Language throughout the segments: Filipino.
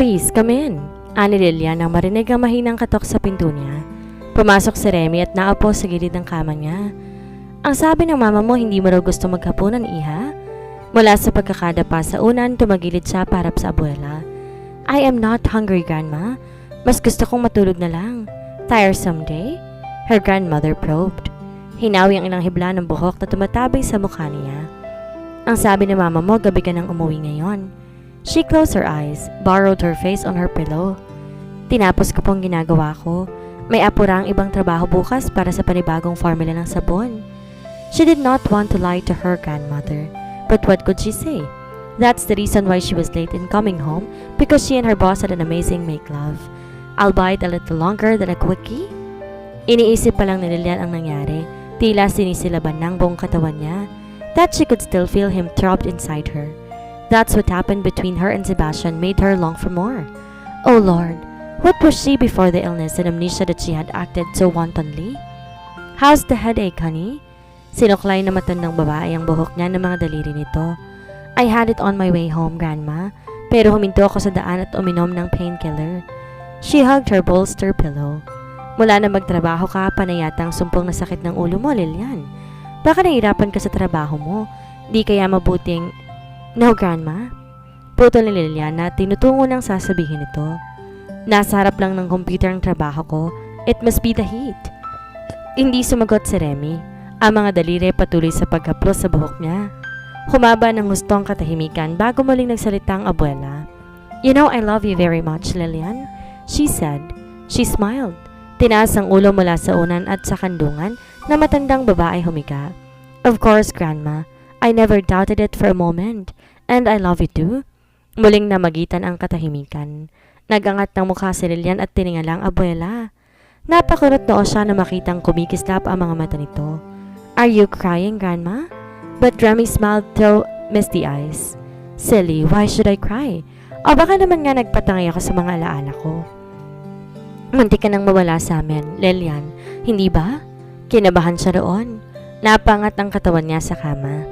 Please, come in. Ani Lilian nang marinig ang mahinang katok sa pinto niya. Pumasok si Remy at naupo sa gilid ng kama niya. Ang sabi ng mama mo hindi mo raw gusto maghapunan, iha? Mula sa pagkakadapa sa unan, tumagilid siya para sa abuela. I am not hungry, Grandma. Mas gusto kong matulog na lang. Tiresome day? Her grandmother probed. Hinawi ang ilang hibla ng buhok na tumatabing sa mukha niya. Ang sabi ng mama mo, gabi ka nang umuwi ngayon. She closed her eyes, borrowed her face on her pillow. Tinapos ko pong ginagawa ko. May apura ang ibang trabaho bukas para sa panibagong formula ng sabon. She did not want to lie to her grandmother, but what could she say? That's the reason why she was late in coming home, because she and her boss had an amazing make-love. Albeit a little longer than a quickie. Iniisip pa lang ni Lilian ang nangyari. Tila sinisilaban ng buong katawan niya, that she could still feel him throbbed inside her. That's what happened between her and Sebastian made her long for more. Oh Lord, what was she before the illness and amnesia that she had acted so wantonly? How's the headache, honey? Sinuklay na matandang babae ang buhok niya ng mga daliri nito. I had it on my way home, Grandma, pero huminto ako sa daan at uminom ng painkiller. She hugged her bolster pillow. Mula na magtrabaho ka, panayatang sumpong na sakit ng ulo mo, Lilian. Baka nahirapan ka sa trabaho mo. Di kaya mabuting... No, Grandma. Putol ni Lilian na tinutungo ng sasabihin ito. Nasa harap lang ng computer ang trabaho ko. It must be the heat. Hindi sumagot si Remy. Ang mga daliri patuloy sa pagkaplos sa buhok niya. Humaba ng gustong katahimikan bago muling nagsalita ang abuela. You know I love you very much, Lilian, she said. She smiled. Tinaas ang ulo mula sa unan at sa kandungan na matandang babae humiga. Of course, Grandma. I never doubted it for a moment. And I love you too. Muling namagitan ang katahimikan. Nagangat ng mukha si Lilian at tiningala ang abuela. Napakunot noo siya na makitang kumikislap ang mga mata nito. Are you crying, Grandma? But Remy smiled through misty eyes. Silly, why should I cry? O baka naman nga nagpatangay ako sa mga alaala ko. Muntik ka nang mawala sa amin, Lilian. Hindi ba? Kinabahan siya roon. Napangat ang katawan niya sa kama.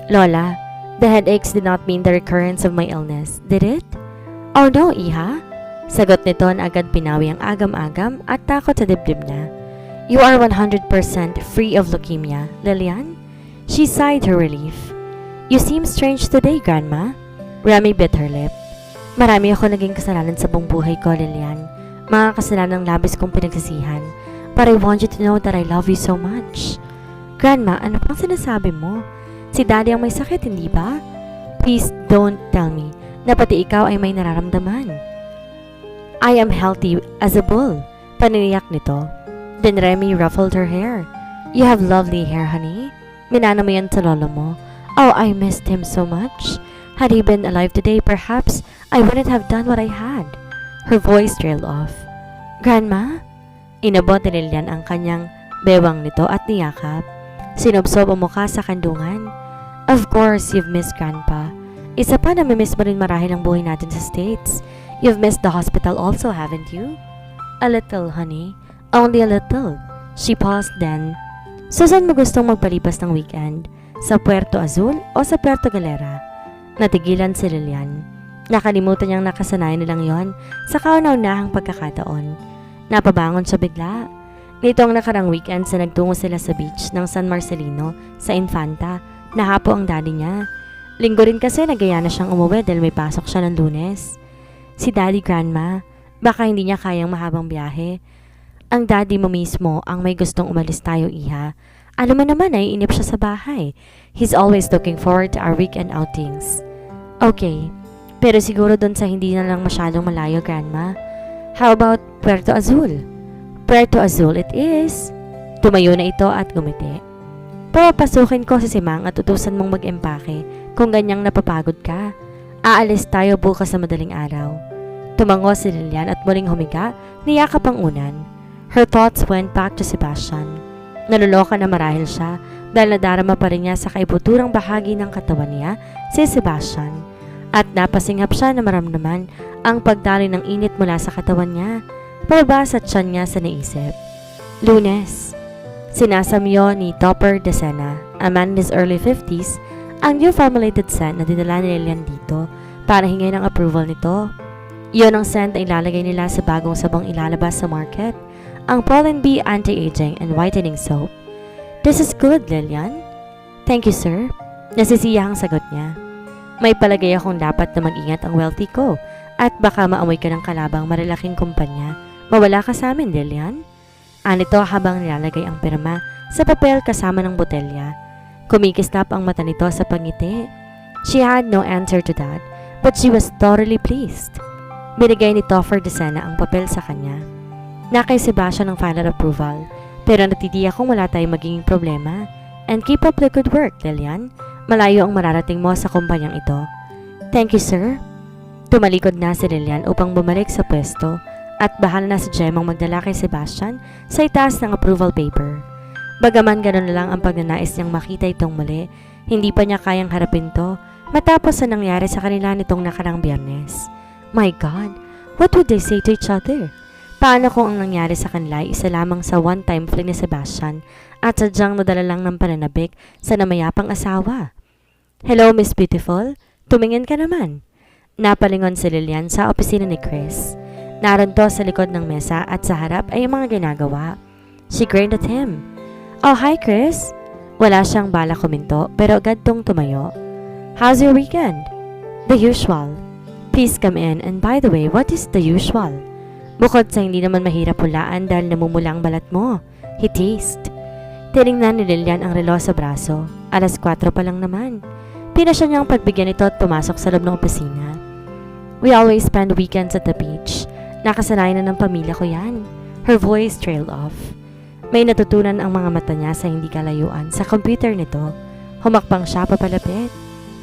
Lola, the headaches did not mean the recurrence of my illness, did it? Oh no, iha. Sagot nito na agad pinawi ang agam-agam at takot sa dibdib niya. You are 100% free of leukemia, Lilian. She sighed her relief. You seem strange today, Grandma. Remy bit her lip. Marami ako naging kasalanan sa buong buhay ko, Lilian. Mga kasalanang labis kong pinagsisihan. But I want you to know that I love you so much. Grandma, ano pang sinasabi mo? Si Daddy ang may sakit, hindi ba? Please don't tell me na pati ikaw ay may nararamdaman. I am healthy as a bull. Paniniyak nito. Then Remy ruffled her hair. You have lovely hair, honey. Minana mo yan sa lolo mo. Oh, I missed him so much. Had he been alive today, perhaps I wouldn't have done what I had. Her voice trailed off. Grandma? Inabot ni Lilian ang kanyang bewang nito at niyakap. Sinubsob ang mukha sa kandungan. Of course, you've missed Grandpa. Isa pa na mimiss mo rin marahil ang buhay natin sa States. You've missed the hospital also, haven't you? A little, honey. Only a little. She paused then. So saan mo gustong magpalipas ng weekend? Sa Puerto Azul o sa Puerto Galera? Natigilan si Lilian. Nakalimutan niyang nakasanayan nilang yon sa kauna-unahang pagkakataon. Napabangon siya bigla. Nitong nakarang weekend sa nagtungo sila sa beach ng San Marcelino sa Infanta, nahapo ang daddy niya. Linggo rin kasi nagaya na siyang umuwi dahil may pasok siya ng Lunes. Si Daddy, Grandma, baka hindi niya kayang mahabang biyahe. Ang daddy mo mismo ang may gustong umalis tayo, iha. Alam mo naman ay inip siya sa bahay. He's always looking forward to our weekend outings. Okay. Pero siguro doon sa hindi na lang masyadong malayo, Grandma. How about Puerto Azul? Puerto Azul it is. Tumayo na ito at gumiti. Papapasukin ko si Simang at utusan mong mag-empake kung ganyang napapagod ka. Aalis tayo bukas sa madaling araw. Tumango si Lilian at muling humiga, niyakap ang unan. Her thoughts went back to Sebastian. Naluloka na marahil siya dahil nadarama pa rin niya sa kaibuturang bahagi ng katawan niya si Sebastian. At napasinghap siya na maramdaman ang pagdaloy ng init mula sa katawan niya, pababa sa tiyan niya sa naisip. Lunes. Sinasamyo ni Topper de Sena, a man in his early 50s, ang new formulated scent na dinala ni Lilian dito para hingay ng approval nito. Yun ang scent na ilalagay nila sa bagong sabong ilalabas sa market, ang Pollen Bee Anti-Aging and Whitening Soap. This is good, Lillian. Thank you, sir. Nasisiyahang sagot niya. May palagay akong dapat na mag-ingat ang wealthy ko at baka maamoy ka ng kalabang malalaking kumpanya. Mawala ka sa amin, Lillian. Anito habang nilalagay ang pirma sa papel kasama ng botelya. Kumikislap ang mata nito sa pangiti. She had no answer to that, but she was thoroughly pleased. Binigay ni Toffer de Sena ang papel sa kanya. Nakaisiba siya ng final approval, pero natitiyak kung wala tayong magiging problema. And keep up the good work, Lillian. Malayo ang mararating mo sa kumpanyang ito. Thank you, sir. Tumalikod na si Lillian upang bumalik sa pwesto at bahala na si Jem ang magdala kay Sebastian sa itaas ng approval paper. Bagaman gano'n na lang ang pagnanais niyang makita itong muli, hindi pa niya kayang harapin to matapos sa nangyari sa kanila nitong nakarang Biyernes. My God, what would they say to each other? Paano kung ang nangyari sa kanila ay isa lamang sa one-time fling ni Sebastian at sadyang nadala lang ng pananabik sa namayapang asawa? Hello, Miss Beautiful. Tumingin ka naman. Napalingon si Lillian sa opisina ni Chris. Naroon to sa likod ng mesa at sa harap ay mga ginagawa. She grinned at him. Oh, hi, Chris. Wala siyang bala kuminto pero agad tong tumayo. How's your weekend? The usual. Please come in, and by the way, what is the usual? Bukod sa hindi naman mahirap hulaan dahil namumula ang balat mo. He teased. Tinignan ni Lillian ang relo sa braso. 4:00 pa lang naman. Pinasya niyang pagbigyan ito at pumasok sa loob ng opisina. We always spend weekends at the beach. Nakasanayan na ng pamilya ko yan. Her voice trailed off. May natutunan ang mga mata niya sa hindi kalayuan sa computer nito. Humakbang siya papalapit.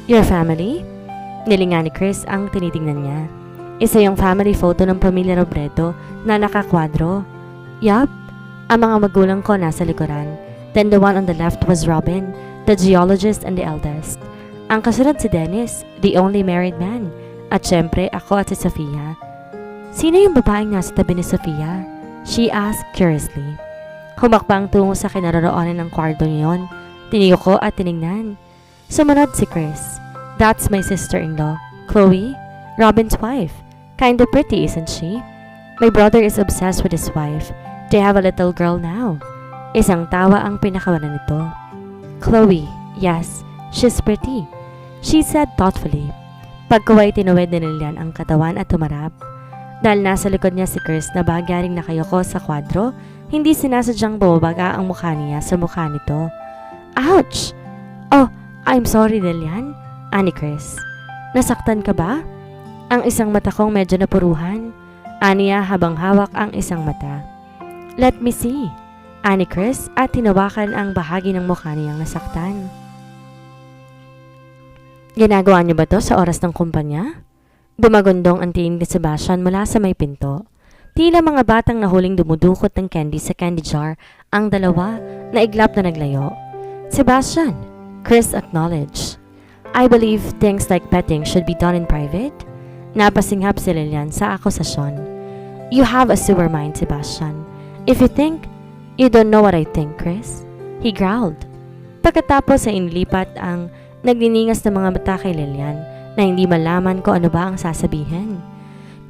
Your family? Nilingan ni Chris ang tinitingnan niya. Isa yung family photo ng pamilya Robredo na nakakwadro. Yup, ang mga magulang ko nasa likuran. Then the one on the left was Robin, the geologist and the eldest. Ang kasunod si Dennis, the only married man. At syempre ako at si Sofia. Sino yung babaeng nasa tabi ni Sofia? She asked curiously. Humakbang tungo sa kinaroroonan ng kwarto niyon. Tiniyuko at tiningnan. Sumunod si Chris. That's my sister-in-law, Chloe, Robin's wife. Kinda pretty, isn't she? My brother is obsessed with his wife. They have a little girl now. Isang tawa ang pinakawalan nito. Chloe, yes, she's pretty, she said thoughtfully. Pagkaway tinuwid ni Lillian ang katawan at tumarap. Dahil nasa likod niya si Chris na bahagyaring nakayoko sa kwadro, hindi sinasadyang bumabaga ang mukha niya sa mukha nito. Ouch! Oh, I'm sorry, Lillian. Ani Chris. Nasaktan ka ba? Ang isang mata kong medyo napuruhan. Aniya habang hawak ang isang mata. Let me see. Ani Chris at tinawakan ang bahagi ng mukha niyang nasaktan. Ginagawa niyo ba to sa oras ng kumpanya? Gumagundong ang tingin ni Sebastian mula sa may pinto. Tila mga batang nahuling dumudukot ng candy sa candy jar ang dalawa na iglap na naglayo. Sebastian, Chris acknowledged. I believe things like petting should be done in private. Napasinghap si Lillian sa akusasyon. You have a sewer mind, Sebastian. If you think, you don't know what I think, Chris. He growled. Pagkatapos ay inilipat ang nagniningas ng mga mata kay Lillian na hindi malaman ko ano ba ang sasabihin.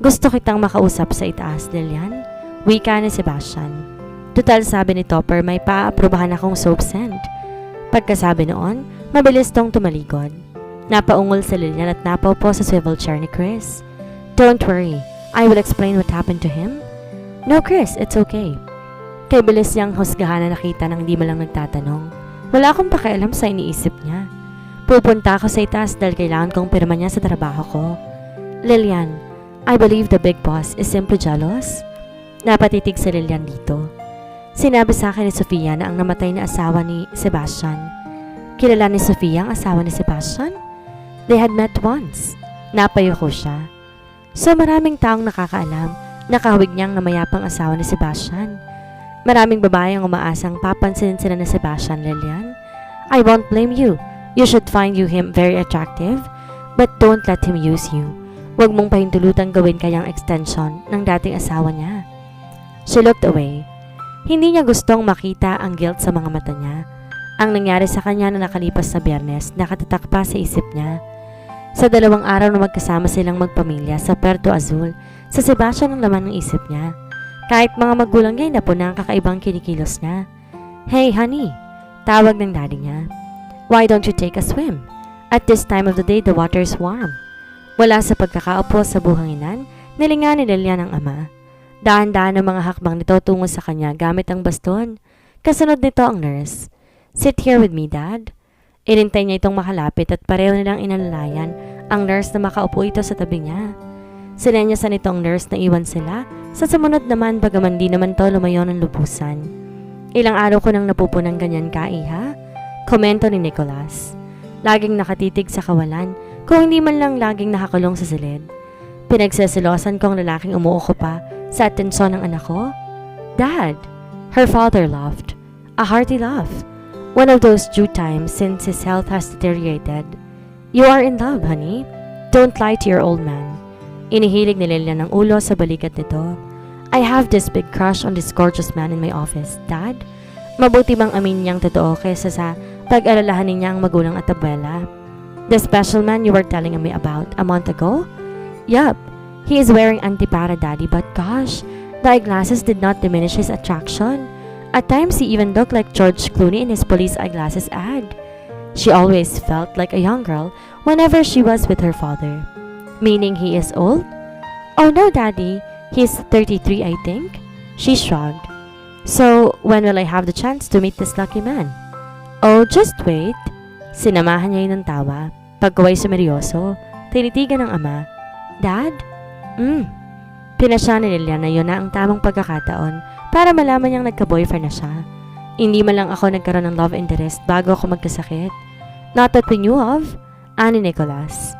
Gusto kitang makausap sa itaas, Lillian. Wika ni Sebastian. Total sabi ni Topper may paaprubahan akong soap scent. Pagkasabi noon, mabilis tong tumaligod. Napaungol si Lillian at napaupo sa swivel chair ni Chris. Don't worry, I will explain what happened to him. No, Chris, it's okay. Kay bilis niyang husgahan na nakita nang di malang nagtatanong. Wala akong pakialam sa iniisip niya. Pupunta ako sa itaas dahil kailangan kong pirma niya sa trabaho ko. Lillian, I believe the big boss is simply jealous. Napatitig si Lillian dito. Sinabi sa akin ni Sofia na ang namatay na asawa ni Sebastian. Kilala ni Sofia ang asawa ni Sebastian? They had met once. Napayuko siya. So maraming taong nakakaalam na kahawig niyang namayapang asawa ni Sebastian. Maraming babae ang umaasang papansinin sila ni Sebastian, Lillian. I won't blame you. You should find him very attractive, but don't let him use you. Huwag mong pahintulutang gawin kayang extension ng dating asawa niya. She looked away. Hindi niya gustong makita ang guilt sa mga mata niya. Ang nangyari sa kanya na nakalipas na Biyernes nakatatak pa sa isip niya. Sa 2 araw na magkasama silang magpamilya sa Puerto Azul, sa Sebastian ang laman ng isip niya. Kahit mga magulang niya na po na ang kakaibang kinikilos niya. "Hey honey," tawag ng daddy niya. "Why don't you take a swim? At this time of the day, the water is warm." Wala sa pagkakaupo sa buhanginan, nilinga ni Lilian ang ama. Dahan-dahan ang mga hakbang nito tungo sa kanya gamit ang baston. Kasunod nito ang nurse. "Sit here with me, Dad." Inintay niya itong makalapit at pareho nilang inalalayan ang nurse na makaupo ito sa tabi niya. Sinenyasan nitong nurse na iwan sila, sa sumunod naman bagaman di naman to lumayo ng lubusan. "Ilang araw ko nang napupunang ganyan ka, iha?" Komento ni Nicholas. Laging nakatitig sa kawalan, kung hindi man lang laging nakakulong sa silid. Pinagsasilosan ko ang lalaking umuuko pa sa atensyon ng anak ko. "Dad!" Her father laughed. A hearty laugh. One of those due times since his health has deteriorated. "You are in love, honey. Don't lie to your old man." Inihilig ni Lilian ang ulo sa balikat nito. "I have this big crush on this gorgeous man in my office, Dad." Mabuti bang amin niyang totoo kaysa sa pag-alalahanin niya ang magulang at abuela? "The special man you were telling me about a month ago?" "Yup. He is wearing antipara, Daddy, but gosh, the eyeglasses did not diminish his attraction. At times he even looked like George Clooney in his police eyeglasses ad." She always felt like a young girl whenever she was with her father. "Meaning he is old?" "Oh no, Daddy. He's 33, I think." She shrugged. "So, when will I have the chance to meet this lucky man?" "Oh, just wait." Sinamahan niya yun ng tawa. Pagkaway sumeryoso, tinitigan ng ama. "Dad?" Pinasya ni Lilian na yun na ang tamang pagkakataon para malaman niyang nagka-boyfriend na siya. "Hindi man lang ako nagkaroon ng love interest bago ako magkasakit." "Not that we knew of," ani Nicholas.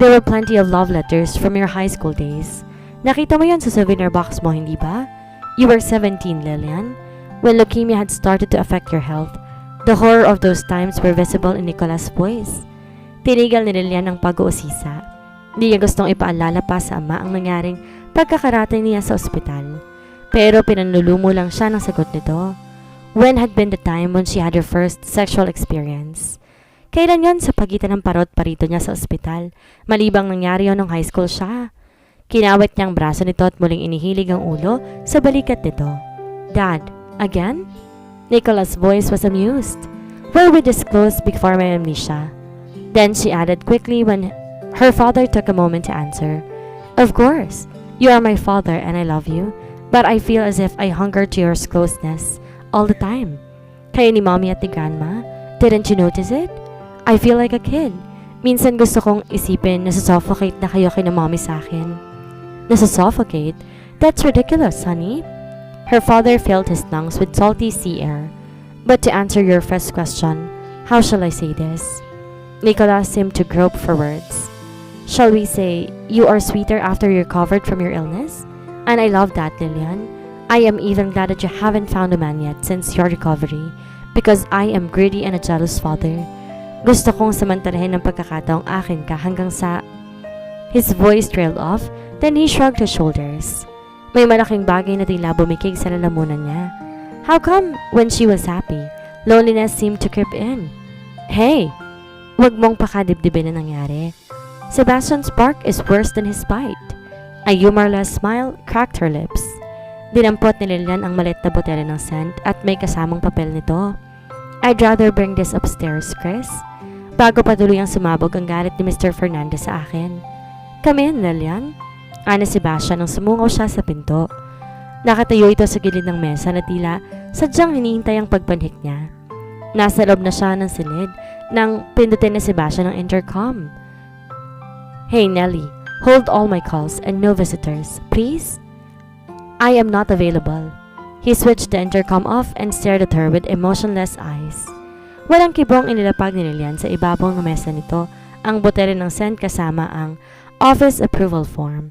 "There were plenty of love letters from your high school days. Nakita mo yun sa souvenir box mo, hindi ba? You were 17, Lilian, when leukemia had started to affect your health." The horror of those times were visible in Nicholas' voice. Tinigal ni Lilian ang pag-uusisa. Di niya gustong ipaalala pa sa ama ang nangyaring pagkakarating niya sa ospital. Pero pinanlulumo lang siya ng sagot nito. When had been the time when she had her first sexual experience? Kailan yon sa pagitan ng parot parito niya sa ospital, malibang nangyari yon nung high school siya? Kinawit niyang braso nito at muling inihilig ang ulo sa balikat nito. "Dad, again?" Nicholas' voice was amused. "Were we disclosed before my amnesia?" Then she added quickly when her father took a moment to answer. "Of course, you are my father and I love you, but I feel as if I hunger to your closeness all the time. Kayo ni mommy at ni grandma, didn't you notice it? I feel like a kid. Minsan gusto kong isipin na suffocate na kayo kina mommy sa akin." "Nasusuffocate? That's ridiculous, honey." Her father filled his lungs with salty sea air. "But to answer your first question, how shall I say this?" Nicholas seemed to grope for words. "Shall we say, you are sweeter after you recovered from your illness? And I love that, Lilian. I am even glad that you haven't found a man yet since your recovery, because I am greedy and a jealous father. Gusto kong samantalahin ng pagkakataong akin ka hanggang sa..." His voice trailed off, then he shrugged his shoulders. May malaking bagay na tila bumikig sa lalamunan niya. How come, when she was happy, loneliness seemed to creep in? "Hey! Wag mong pakadibdibin na nangyari. Sebastian's bark is worse than his bite." A humorless smile cracked her lips. Dinampot ni Lilian ang maliit na botelya ng scent at may kasamang papel nito. "I'd rather bring this upstairs, Chris." Bago patuloy ang sumabog ang galit ni Mr. Fernandez sa akin. "Come in, Lilian." Ani Sebastian nang sumungaw siya sa pinto. Nakatayo ito sa gilid ng mesa na tila sadyang hinihintay ang pagpanhik niya. Nasa loob na siya ng silid nang pindutin ni Sebastian ang intercom. "Hey Nelly, hold all my calls and no visitors, please." "I am not available." He switched the intercom off and stared at her with emotionless eyes. Walang kibong inilapag ni Lilian sa ibabaw ng mesa nito ang botelya ng scent kasama ang office approval form.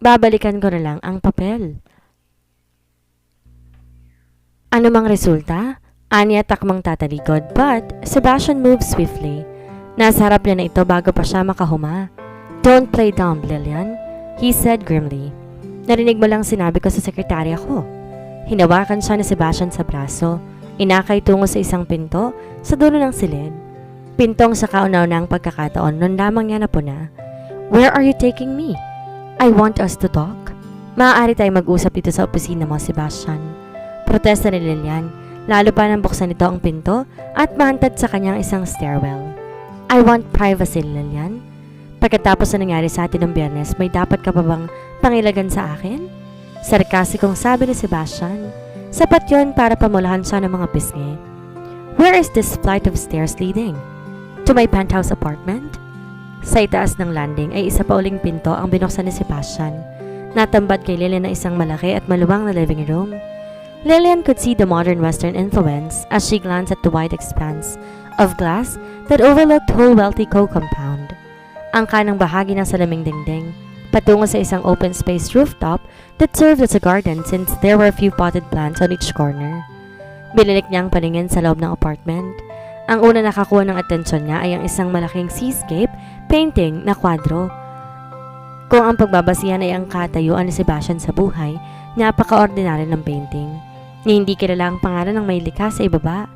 "Babalikan ko na lang ang papel." Ano mang resulta, aniya takmang tatalikod, but Sebastian moved swiftly. Nasa harap niya na ito bago pa siya makahuma. "Don't play dumb, Lilian," he said grimly. "Narinig mo lang sinabi ko sa sekretarya ko." Hinawakan siya ni Sebastian sa braso, inakay tungo sa isang pinto sa dulo ng silid. Pintong sa kauna-unang pagkakataon nun lamang niya napuna. Where are you taking me? I want us to talk. Maaari tayong mag-usap dito sa opisina mo, Sebastian. Protesta ni Lilian, lalo pa nang buksan nito ang pinto at mahantad sa kanyang isang stairwell. I want privacy, Lilian. Pagkatapos na nangyari sa atin ng Biyernes, may dapat ka pa bang pangilagan sa akin? Sarkasikong sabi ni Sebastian. Sapat yon para pamulahan siya ng mga pisngi. Where is this flight of stairs leading? To my penthouse apartment? Sa itaas ng landing ay isa pa uling pinto ang binuksan ni Sebastian. Natambad kay Lilian na isang malaki at maluwang na living room. Lilian could see the modern Western influence as she glanced at the wide expanse of glass that overlooked whole wealthy co-compound. Ang kanang bahagi ng salaming dingding, patungo sa isang open space rooftop that served as a garden since there were a few potted plants on each corner. Bililik niyang paningin sa loob ng apartment. Ang una nakakuha ng atensyon niya ay ang isang malaking seascape painting na kwadro. Kung ang pagbabasihan ay ang katayuan ni Sebastian sa buhay, napaka-ordinary ng painting, ni hindi kilala ang pangalan ng may likha sa ibaba.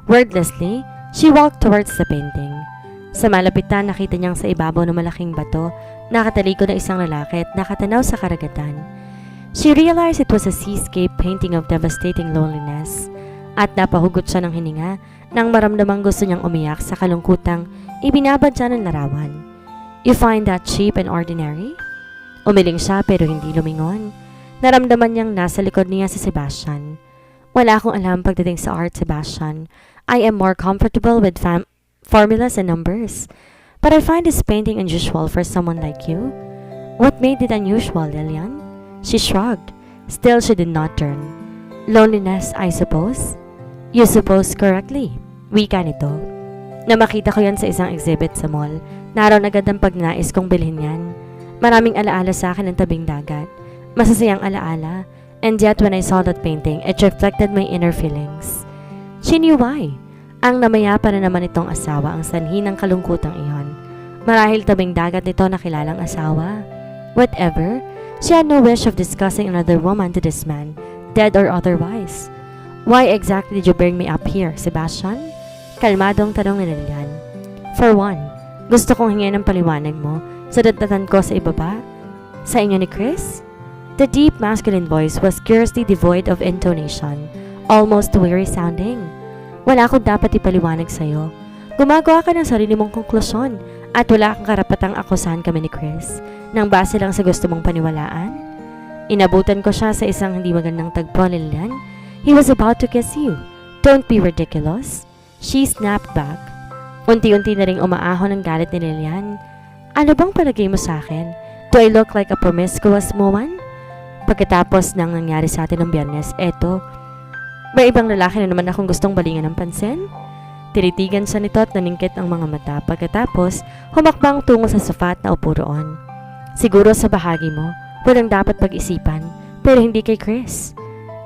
Wordlessly, she walked towards the painting. Sa malapitan, nakita niyang sa ibabaw ng malaking bato, nakatalikod na isang lalaki at nakatanaw sa karagatan. She realized it was a seascape painting of devastating loneliness, at napahugot siya ng hininga nang maramdamang gusto niyang umiyak sa kalungkutang ibinabadya ng larawan. You find that cheap and ordinary? Umiling siya pero hindi lumingon. Naramdaman niyang nasa likod niya si Sebastian. Wala akong alam pagdating sa art, Sebastian. I am more comfortable with formulas and numbers. But I find this painting unusual for someone like you. What made it unusual, Lilian? She shrugged. Still, she did not turn. Loneliness, I suppose? You suppose correctly. Wika nito. Na makita ko yan sa isang exhibit sa mall. Naroon agad ang pagnais kong bilhin yan. Maraming alaala sa akin ng tabing dagat. Masasayang alaala. And yet when I saw that painting, it reflected my inner feelings. She knew why. Ang namayapa na naman itong asawa ang sanhi ng kalungkutang iyon. Marahil tabing dagat nito na kilalang asawa. Whatever, she had no wish of discussing another woman to this man, dead or otherwise. Why exactly did you bring me up here, Sebastian? Kalmadong tanong ni Lilian. For one, gusto kong hingin ng paliwanag mo sa datatan ko sa ibaba. Sa inyo ni Chris? The deep masculine voice was curiously devoid of intonation, almost weary sounding. Wala akong dapat ipaliwanag sa'yo. Gumagawa ka ng sarili mong konklusyon at wala kang karapatang akusahan kami ni Chris nang base lang sa gusto mong paniwalaan. Inabutan ko siya sa isang hindi magandang tagpo, Lilian. He was about to kiss you. Don't be ridiculous. She snapped back. Unti-unti na ring umaahon ang galit ni Lilian. Ano bang palagay mo sa akin? Do I look like a promiscuous woman? Pagkatapos ng nangyari sa atin ng Biyernes, eto, may ibang lalaki na naman akong gustong balingan ng pansin? Tinitigan siya nito at naningkit ang mga mata pagkatapos humakbang tungo sa sofa at naupo roon. Siguro sa bahagi mo, walang dapat pag-isipan, pero hindi kay Chris.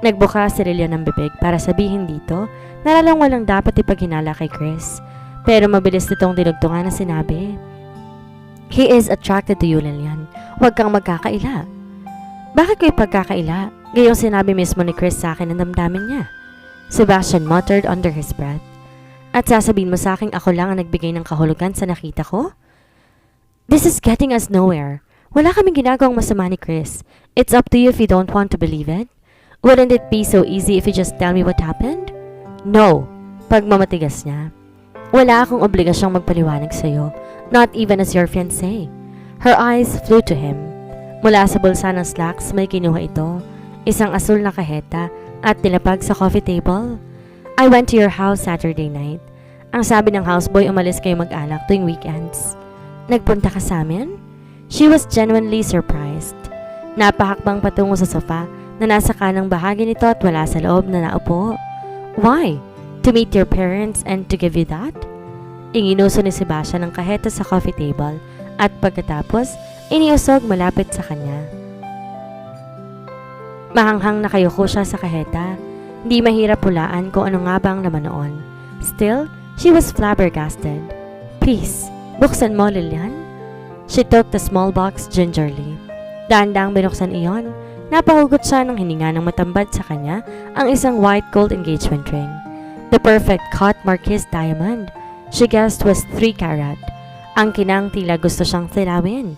Nagbuka si Lilian ng bibig para sabihin dito na lalang walang dapat ipaghinala kay Chris. Pero mabilis nitong dinugtungan na sinabi, He is attracted to you, Lilian. Huwag kang magkakaila. Bakit ko ipagkakaila? Gayong sinabi mismo ni Chris sa akin ang damdamin niya. Sebastian muttered under his breath. At sasabihin mo sa akin ako lang ang nagbigay ng kahulugan sa nakita ko? This is getting us nowhere. Wala kaming ginagawang masama ni Chris. It's up to you if you don't want to believe it. Wouldn't it be so easy if you just tell me what happened? No. Pagmamatigas niya. Wala akong obligasyong magpaliwanag sa'yo, not even as your fiancé. Her eyes flew to him. Mula sa bulsa ng slacks may kinuha ito, isang asul na kaheta at nilapag sa coffee table. I went to your house Saturday night. Ang sabi ng houseboy, umalis kayo mag-alak tuwing weekends. Nagpunta ka sa amin? She was genuinely surprised. Napahakbang patungo sa sofa na nasa kanang bahagi nito at wala sa loob na naupo. Why? To meet your parents and to give you that? Inginuso ni Sebastian ang kaheta sa coffee table at pagkatapos, iniusog malapit sa kanya. Mahanghang nakayuko siya sa kaheta. Hindi mahirap hulaan kung ano nga ba ang laman noon. Still, she was flabbergasted. Please, buksan mo, Lilian. She took the small box gingerly. Dahan-dahang binuksan iyon. Napahugot siya ng hininga ng matambad sa kanya ang isang white gold engagement ring. The perfect cut Marquise diamond. She guessed was 3 carat. Ang kinang tila gusto siyang tilawin.